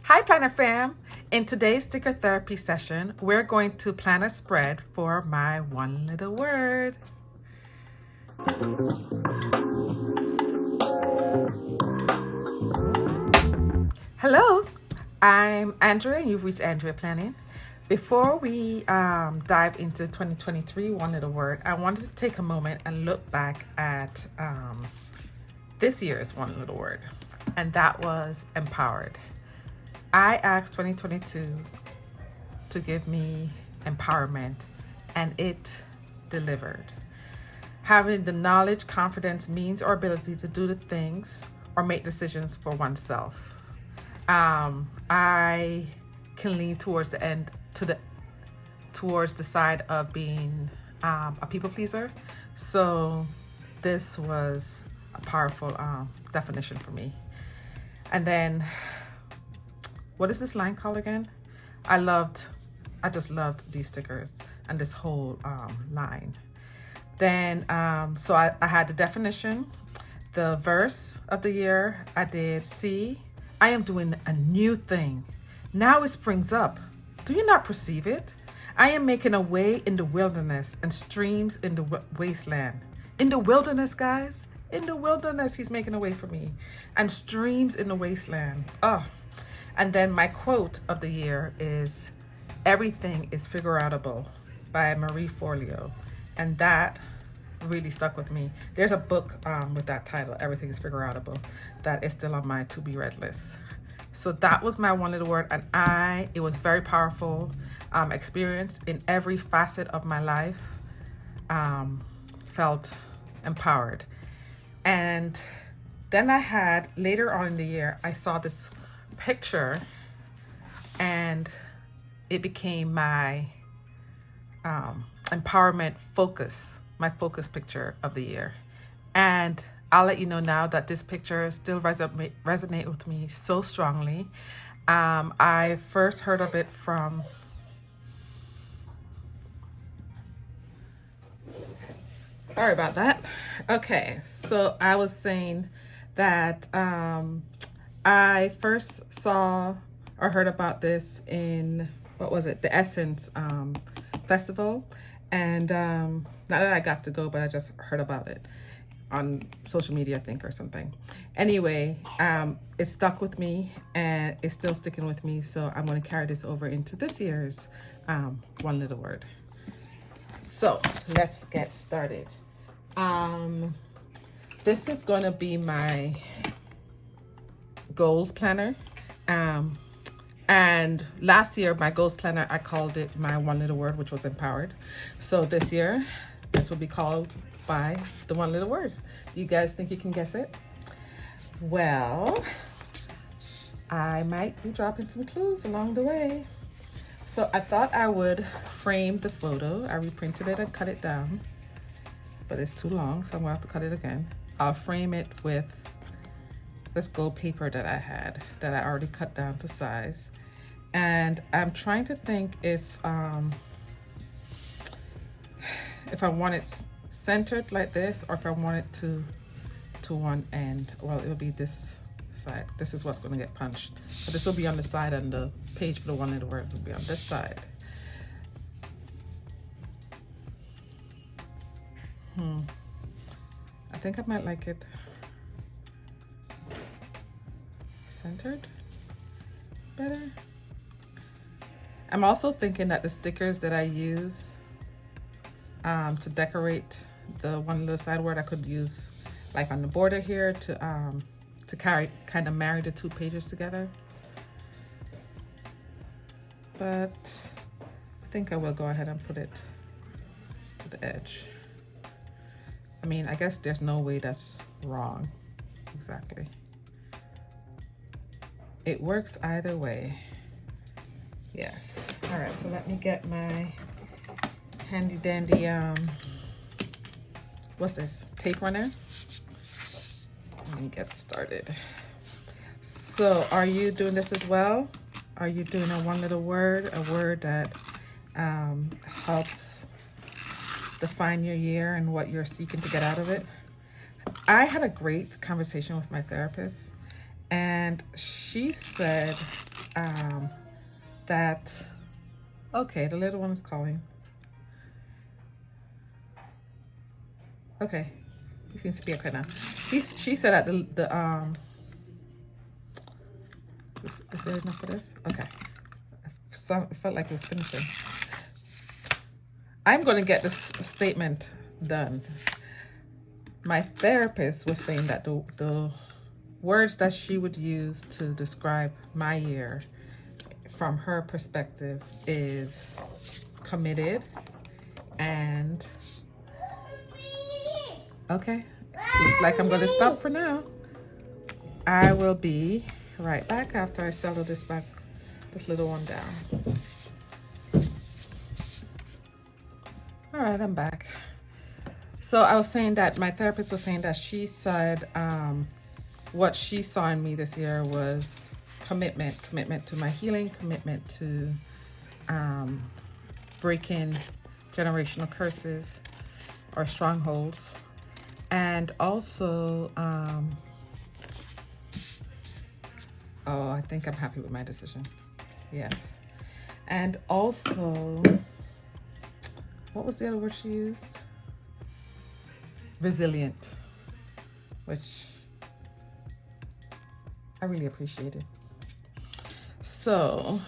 Hi, Planner Fam. In today's sticker therapy session, we're going to plan a spread for my one little word. Hello, I'm Andrea, and you've reached Andrea Planning. Before we dive into 2023 one little word, I wanted to take a moment and look back at this year's one little word, and that was empowered. I asked 2022 to give me empowerment, and it delivered. Having the knowledge, confidence, means, or ability to do the things or make decisions for oneself. I can lean towards towards the side of being a people pleaser. So this was a powerful definition for me. And then, what is this line called again? I just loved these stickers and this whole line. Then, so I had the definition, the verse of the year. I did, see, I am doing a new thing. Now it springs up. Do you not perceive it? I am making a way in the wilderness and streams in the wasteland. In the wilderness, guys. In the wilderness, he's making a way for me. And streams in the wasteland. Oh. And then my quote of the year is, everything is figure-outable by Marie Forleo. And that really stuck with me. There's a book with that title, Everything is Figure-outable, that is still on my to-be read list. So that was my one little word, and it was very powerful experience in every facet of my life. Felt empowered. And then later on in the year, I saw this picture, and it became my empowerment focus, my focus picture of the year. And I'll let you know now that this picture still resonate with me so strongly. I first heard of it from sorry about that. Okay, so I was saying that I first saw or heard about this in, what was it, the Essence festival. And not that I got to go, but I just heard about it on social media, I think, or something. Anyway, it stuck with me, and it's still sticking with me. So I'm going to carry this over into this year's one little word. So let's get started. This is going to be my goals planner. And last year, my goals planner, I called it my one little word, which was empowered. So this year, this will be called by the one little word. You guys think you can guess it? Well, I might be dropping some clues along the way. So I thought I would frame the photo. I reprinted it and cut it down, but it's too long, so I'm gonna have to cut it again. I'll frame it with this gold paper that I already cut down to size. And I'm trying to think if I want it centered like this, or if I want it to one end. Well, it'll be this side. This is what's going to get punched. So this will be on the side, and the page for the one little word will be on this side. I think I might like it centered better. I'm also thinking that the stickers that I use to decorate the one little side word, I could use like on the border here to kind of marry the two pages together. But I think I will go ahead and put it to the edge. I mean, I guess there's no way that's wrong. Exactly. It works either way. Yes. All right, so let me get my handy dandy, what's this? Tape runner. Let me get started. So are you doing this as well? Are you doing a one little word, a word that helps define your year and what you're seeking to get out of it? I had a great conversation with my therapist, and she said that, okay, the little one is calling. Okay, he seems to be okay now. She said that is there enough for this? Okay. It felt like it was finishing. I'm going to get this statement done. My therapist was saying that the words that she would use to describe my year from her perspective is committed and okay. Looks like I'm going to stop for now. I will be right back after I settle this little one down. All right, I'm back. So I was saying that my therapist was saying that she said what she saw in me this year was commitment to my healing, commitment to breaking generational curses or strongholds, and also oh, I think I'm happy with my decision. Yes. And also, what was the other word she used? Resilient, which I really appreciated. So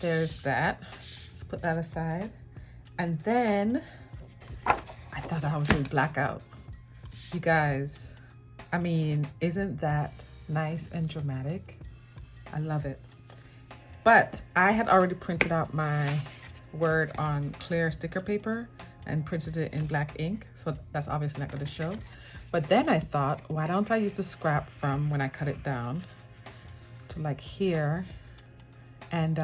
there's that. Let's put that aside. And then I thought I was doing blackout. You guys, I mean, isn't that nice and dramatic? I love it. But I had already printed out my word on clear sticker paper and printed it in black ink, so that's obviously not going to show. But then I thought, why don't I use the scrap from when I cut it down to like here, and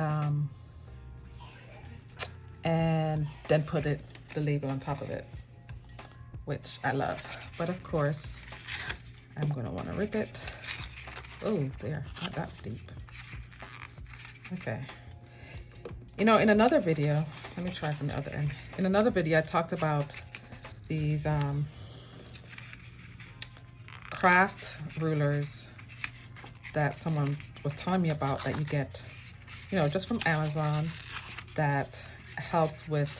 then put the label on top of it, which I love. But of course, I'm going to want to rip it. Oh, there, not that deep. Okay. You know, in another video, let me try from the other end. In another video, I talked about these craft rulers that someone was telling me about that you get, you know, just from Amazon, that helps with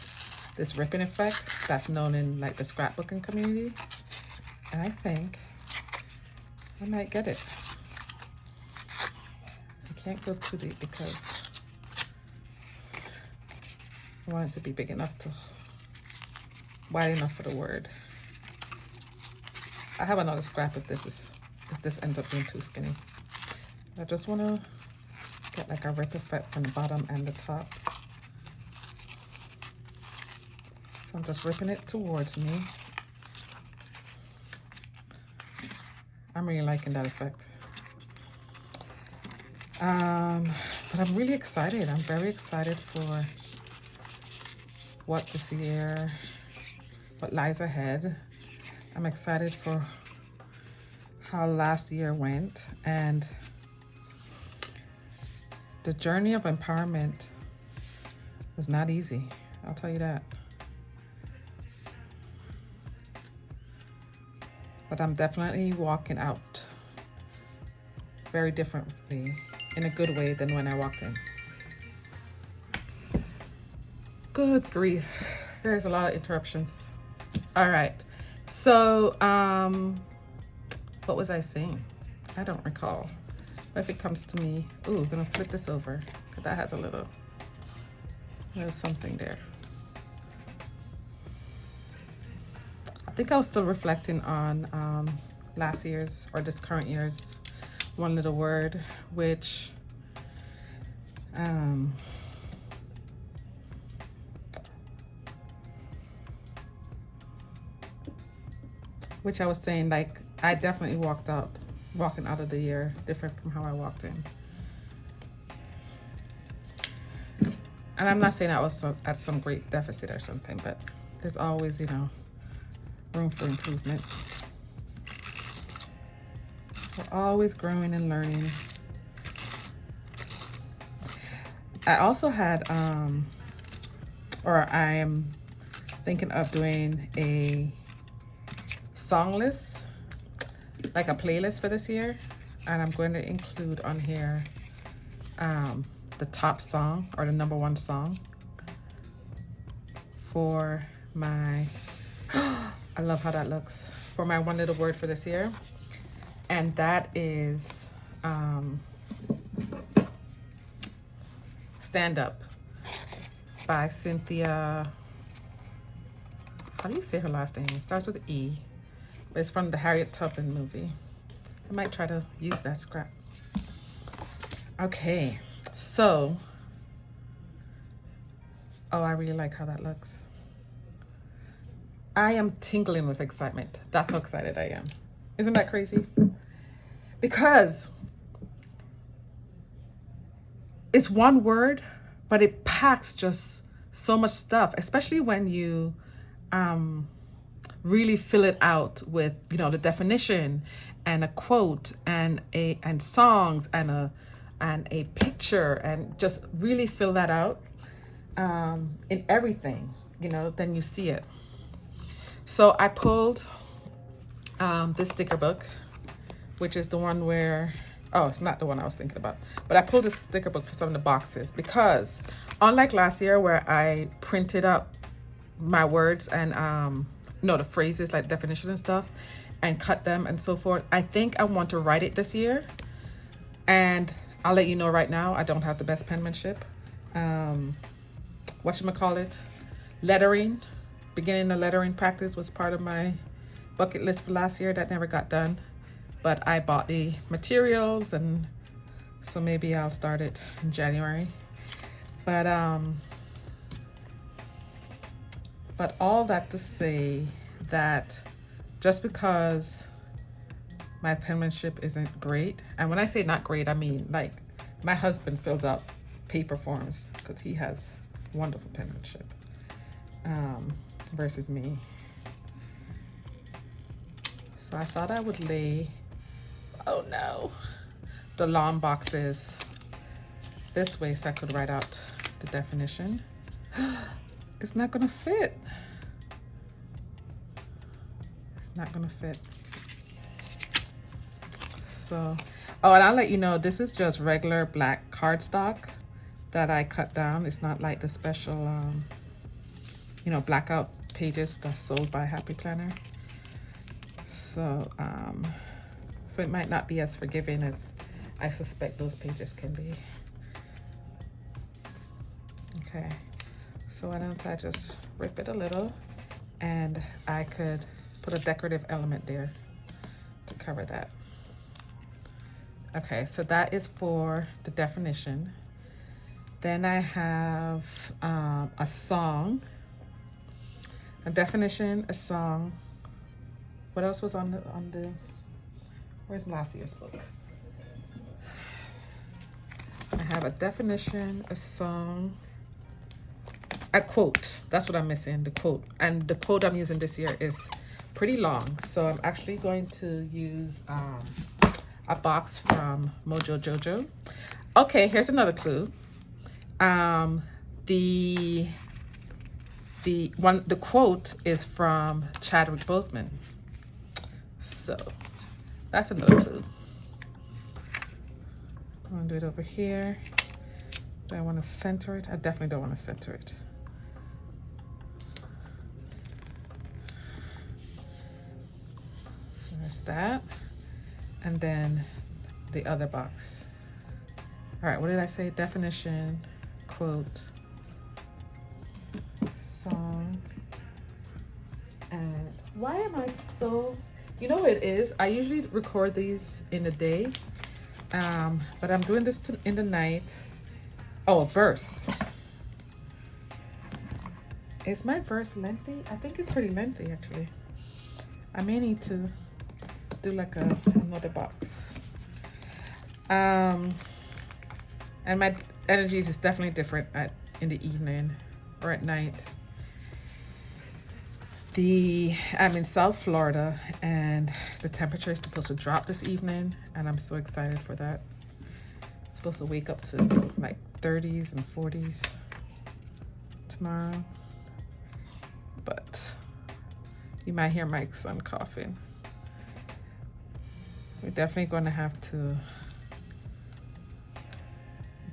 this ripping effect that's known in like the scrapbooking community. And I think I might get it. I can't go too deep because I want it to be big enough wide enough for the word. I have another scrap if this ends up being too skinny. I just want to get like a rip effect from the bottom and the top. So I'm just ripping it towards me. I'm really liking that effect. But I'm really excited. I'm very excited for what lies ahead. I'm excited for how last year went, and the journey of empowerment was not easy. I'll tell you that. But I'm definitely walking out very differently, in a good way, than when I walked in. Good grief. There's a lot of interruptions. All right. So, what was I saying? I don't recall. But if it comes to me, ooh, I'm gonna flip this over because that has a little something there. I think I was still reflecting on last year's, or this current year's, one little word, which I was saying, like, I definitely walking out of the year different from how I walked in. And I'm not saying I was at some great deficit or something, but there's always, you know, room for improvement. We're always growing and learning. I also had, or I am thinking of doing a song list, like a playlist for this year, and I'm going to include on here the top song or the number one song for my, I love how that looks, for my one little word for this year. And that is Stand Up by Cynthia. How do you say her last name? It starts with E, but it's from the Harriet Tubman movie. I might try to use that scrap. Okay, so, oh, I really like how that looks. I am tingling with excitement. That's how excited I am. Isn't that crazy? Because it's one word, but it packs just so much stuff, especially when you really fill it out with, you know, the definition and a quote and songs and a picture, and just really fill that out in everything, you know, then you see it. So I pulled this sticker book, which is the one where, oh, it's not the one I was thinking about, but I pulled this sticker book for some of the boxes because unlike last year where I printed up my words and you know, the phrases like definition and stuff and cut them and so forth, I think I want to write it this year. And I'll let you know right now, I don't have the best penmanship. Whatchamacallit, lettering, beginning the lettering practice was part of my bucket list for last year. That never got done, but I bought the materials, and so maybe I'll start it in January. But all that to say that just because my penmanship isn't great, and when I say not great, I mean like my husband fills out paper forms because he has wonderful penmanship versus me. So I thought I would lay, oh no, the long boxes this way so I could write out the definition. It's not gonna fit. It's not gonna fit. So, oh, and I'll let you know, this is just regular black cardstock that I cut down. It's not like the special, you know, blackout pages that's sold by Happy Planner. So, so it might not be as forgiving as I suspect those pages can be. Okay, so why don't I just rip it a little, and I could put a decorative element there to cover that. Okay, so that is for the definition. Then I have a song, a definition, a song. What else was on the, where's last year's book? I have a definition, a song, a quote. That's what I'm missing, the quote. And the quote I'm using this year is pretty long. So I'm actually going to use a box from Mojo Jojo. Okay, here's another clue. The quote is from Chadwick Boseman. So that's another clue. I'm gonna do it over here. Do I want to center it? I definitely don't want to center it. So there's that. And then the other box. All right, what did I say? Definition, quote, song. And why am I so, you know what it is? I usually record these in the day, but I'm doing this in the night. Oh, a verse. Is my verse lengthy? I think it's pretty lengthy, actually. I may need to do like another box. And my energies is definitely different in the evening or at night. I'm in South Florida, and the temperature is supposed to drop this evening, and I'm so excited for that. It's supposed to wake up to like 30s and 40s tomorrow, but you might hear my son coughing. We're definitely going to have to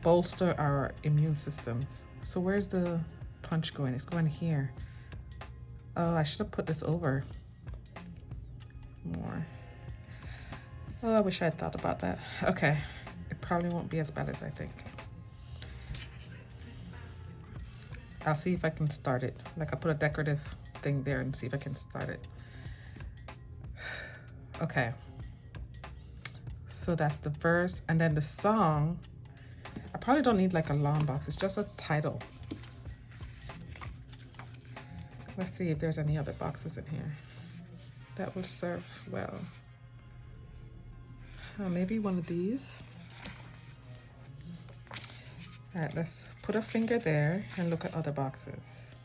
bolster our immune systems. So where's the punch going? It's going here. Oh, I should have put this over more. Oh, I wish I had thought about that. Okay, it probably won't be as bad as I think. I'll see if I can start it. Like, I'll put a decorative thing there and see if I can start it. Okay. So that's the verse. And then the song, I probably don't need like a long box. It's just a title. Let's see if there's any other boxes in here that will serve well. Maybe one of these. All right, let's put a finger there and look at other boxes.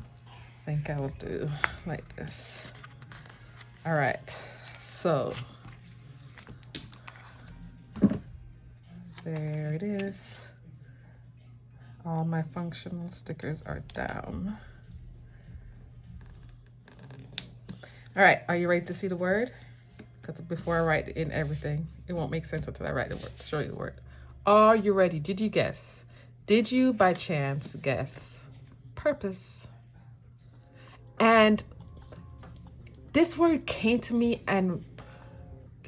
I think I will do like this. All right, so there it is. All my functional stickers are down. All right, are you ready to see the word? Because before I write in everything, it won't make sense until I write the word, show you the word. Are you ready? Did you guess? Did you by chance guess purpose? And this word came to me and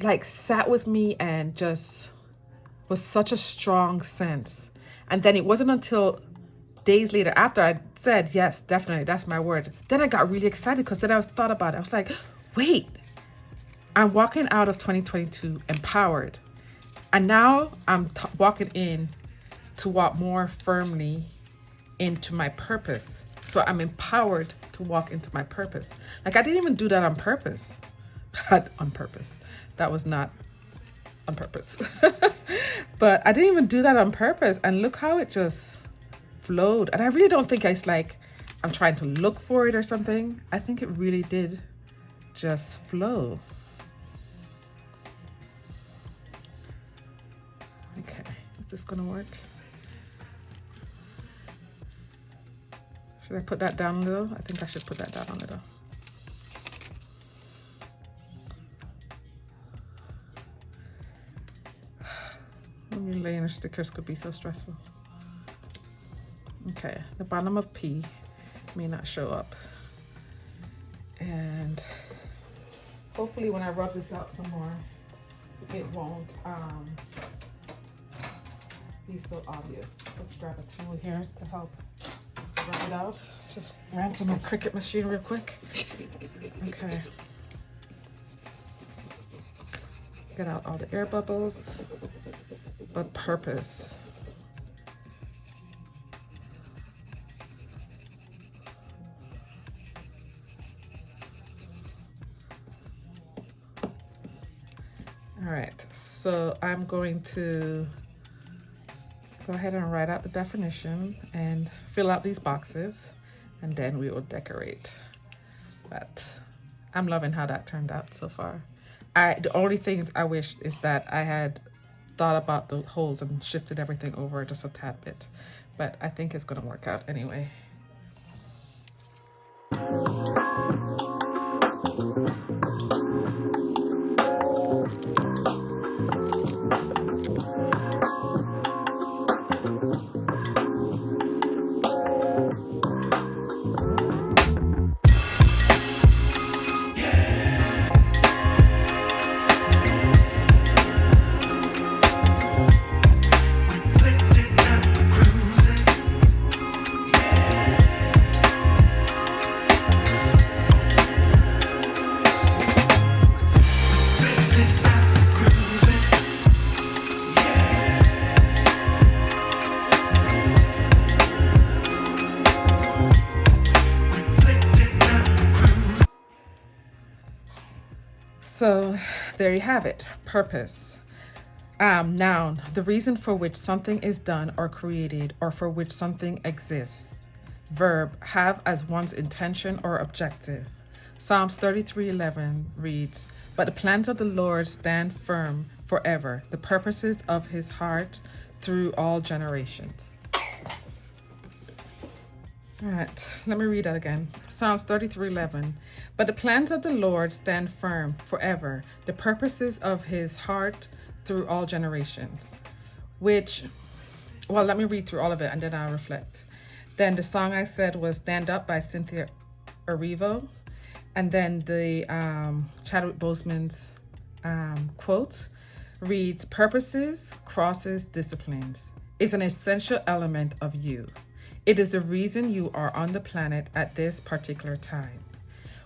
like sat with me and just was such a strong sense. And then it wasn't until days later after I said, yes, definitely, that's my word. Then I got really excited because then I thought about it. I was like, wait, I'm walking out of 2022 empowered. And now I'm walking in to walk more firmly into my purpose. So I'm empowered to walk into my purpose. Like, I didn't even do that on purpose. On purpose. That was not on purpose. But I didn't even do that on purpose. And look how it just flowed. And I really don't think it's like I'm trying to look for it or something. I think it really did just flow. Okay, is this gonna work? Should I put that down a little? I think I should put that down a little. Laying stickers could be so stressful. Okay, the bottom of P may not show up. And hopefully when I rub this out some more, it won't be so obvious. Let's grab a tool here to help rub it out. Just ran to my Cricut machine real quick. Okay. Get out all the air bubbles, but purpose. All right, so I'm going to go ahead and write out the definition and fill out these boxes, and then we will decorate. But I'm loving how that turned out so far. The only things I wish is that I had thought about the holes and shifted everything over just a tad bit, but I think it's gonna work out anyway. So there you have it, purpose. Noun, the reason for which something is done or created or for which something exists. Verb, have as one's intention or objective. Psalms 33:11 reads, but the plans of the Lord stand firm forever, the purposes of his heart through all generations. All right, let me read that again. Psalms 33:11. But the plans of the Lord stand firm forever, the purposes of his heart through all generations. Which, well, let me read through all of it and then I'll reflect. Then the song I said was Stand Up by Cynthia Erivo. And then the Chadwick Boseman's quote reads, purposes, crosses, disciplines is an essential element of you. It is the reason you are on the planet at this particular time,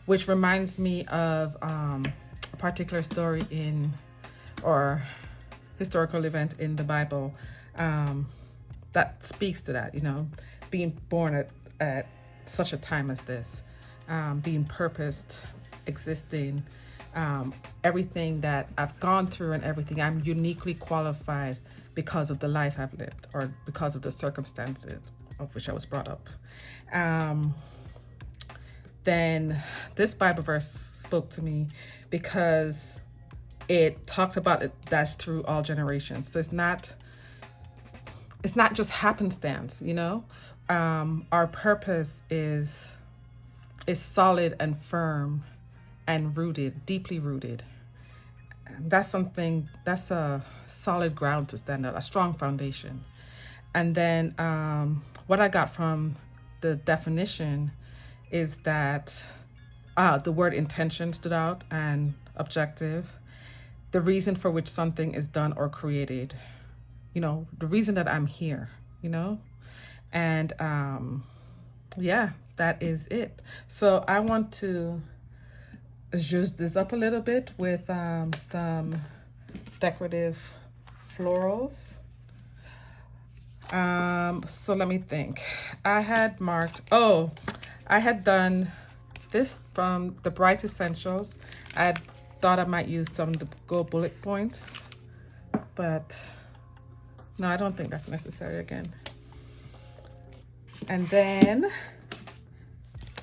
which reminds me of a particular story or historical event in the Bible that speaks to that, being born at such a time as this, being purposed, existing, everything that I've gone through and everything. I'm uniquely qualified because of the life I've lived or because of the circumstances of which I was brought up. Then this Bible verse spoke to me because it talks about it that's through all generations. So it's not just happenstance, Our purpose is solid and firm and rooted, deeply rooted. That's a solid ground to stand on, a strong foundation. And then what I got from the definition is that the word intention stood out and objective, the reason for which something is done or created, the reason that I'm here, and yeah, that is it. So I want to zhuzh this up a little bit with some decorative florals. So let me think. I had done this from the Bright Essentials. I thought I might use some to go bullet points, but no, I don't think that's necessary again. And then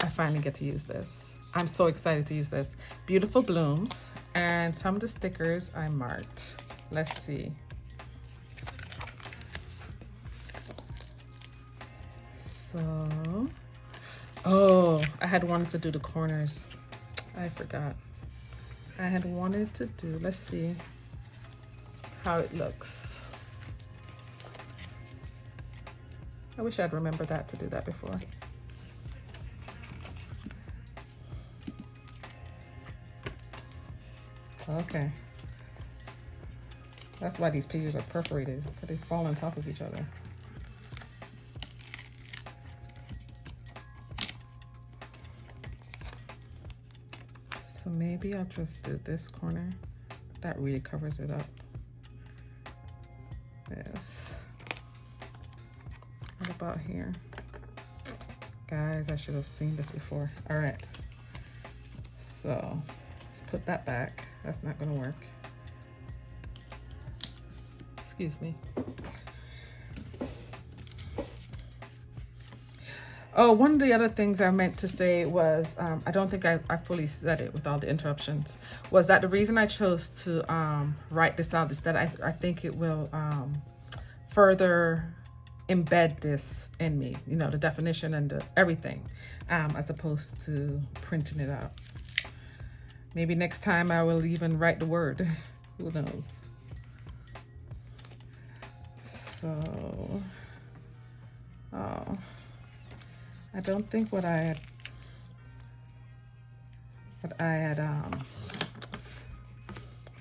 I finally get to use this. I'm so excited to use this. Beautiful blooms, and some of the stickers I marked. Let's see. So, I had wanted to do the corners. I forgot. I had wanted to do, let's see how it looks. I wish I'd remembered that to do that before. Okay. That's why these pages are perforated, because they fall on top of each other. So maybe I'll just do this corner. That really covers it up. Yes. What about here? Guys, I should have seen this before. All right. So let's put that back. That's not gonna work. Excuse me. Oh, one of the other things I meant to say was, I don't think I fully said it with all the interruptions, was that the reason I chose to write this out is that I think it will further embed this in me, the definition and everything, as opposed to printing it out. Maybe next time I will even write the word. Who knows? So, I don't think what I had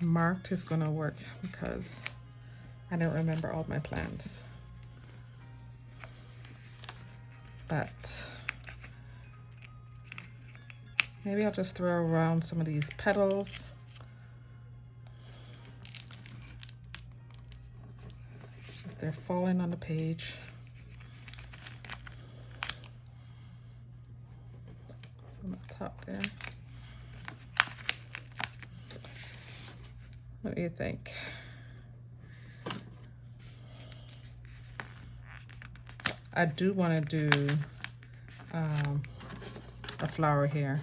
marked is gonna work because I don't remember all my plans. But maybe I'll just throw around some of these petals. They're falling on the page. On the top there. What do you think? I do want to do a flower here.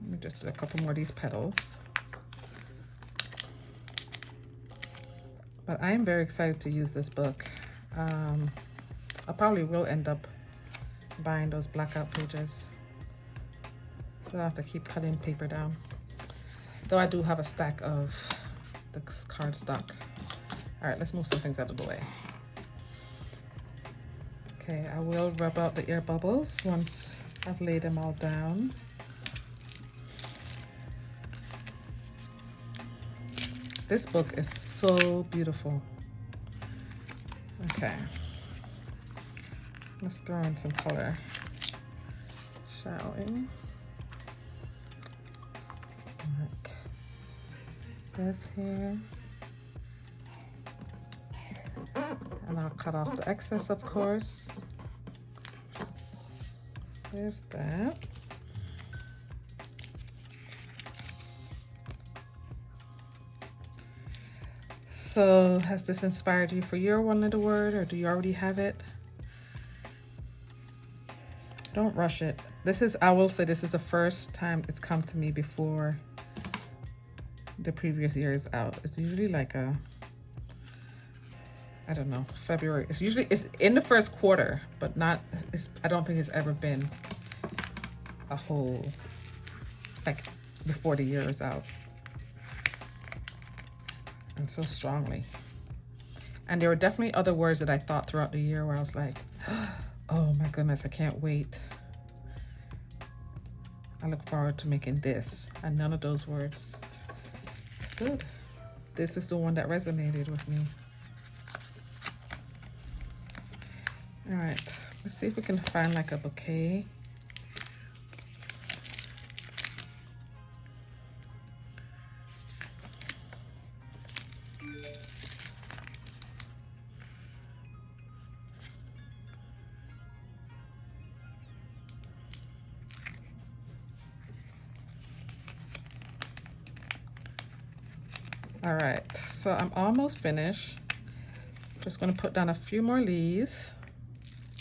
Let me just do a couple more of these petals. But I am very excited to use this book. I probably will end up buying those blackout pages. So I have to keep cutting paper down. Though I do have a stack of the cardstock. All right, let's move some things out of the way. Okay, I will rub out the air bubbles once I've laid them all down. This book is so beautiful. Okay, let's throw in some color, shall we? Like this here. And I'll cut off the excess, of course. There's that. So has this inspired you for your one little word, or do you already have it? Don't rush it. I will say this is the first time it's come to me before the previous year is out. It's usually like I don't know, February. It's in the first quarter, but I don't think it's ever been a whole, like before the year is out. And so strongly. And there were definitely other words that I thought throughout the year where I was like, oh my goodness, I can't wait. I look forward to making this. And none of those words stood. This is the one that resonated with me. All right, let's see if we can find like a bouquet. All right, so I'm almost finished. Just gonna put down a few more leaves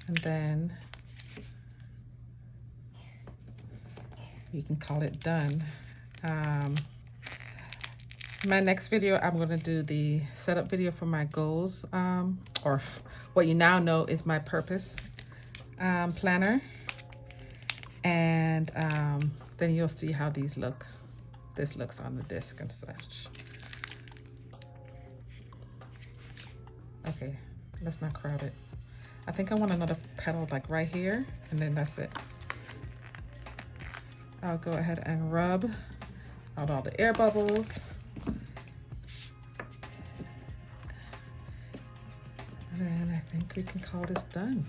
and then you can call it done. My next video, I'm gonna do the setup video for my goals, or what you now know is my purpose planner. And then you'll see how these look. This looks on the disc and such. Okay, let's not crowd it. I think I want another petal like right here, and then that's it. I'll go ahead and rub out all the air bubbles. And then I think we can call this done.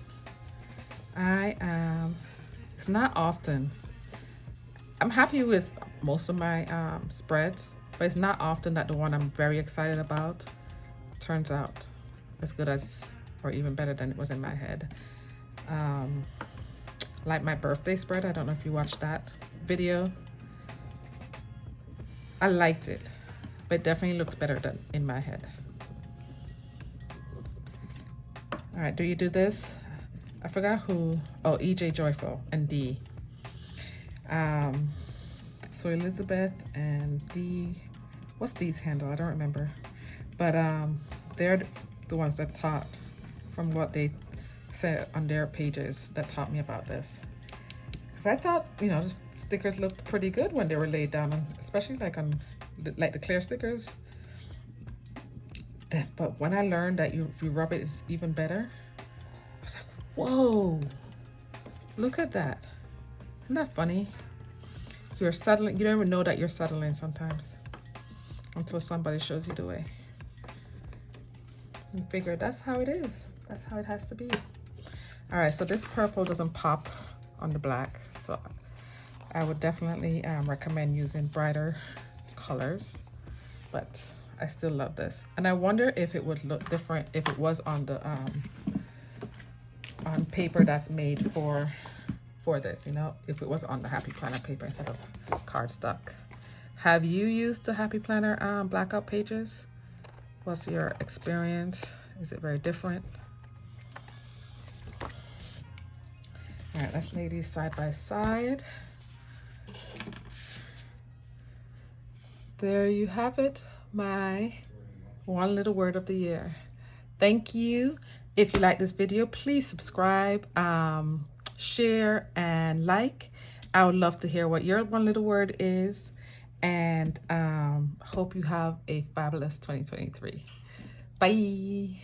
It's not often. I'm happy with most of my spreads, but it's not often that the one I'm very excited about turns out as good as, or even better than it was in my head. Like my birthday spread, I don't know if you watched that video. I liked it, but it definitely looks better than in my head. All right, do you do this? I forgot who, oh, EJ Joyful and D. So Elizabeth and D, what's D's handle? I don't remember. But they're the ones that taught, from what they said on their pages, that taught me about this. Because I thought, the stickers looked pretty good when they were laid down, especially like on the clear stickers. But when I learned that if you rub it, it's even better, I was like, whoa, look at that. Isn't that funny? You're settling, you don't even know that you're settling sometimes until somebody shows you the way. You figure that's how it is. That's how it has to be. All right, so this purple doesn't pop on the black. So I would definitely recommend using brighter colors, but I still love this. And I wonder if it would look different if it was on the on paper that's made for this, if it was on the Happy Planner paper instead of cardstock. Have you used the Happy Planner blackout pages? What's your experience? Is it very different? All right, let's lay these side by side. There you have it, my One little word of the year. Thank you. If you like this video, please subscribe, share, and like. I would love to hear what your one little word is, and hope you have a fabulous 2023. Bye.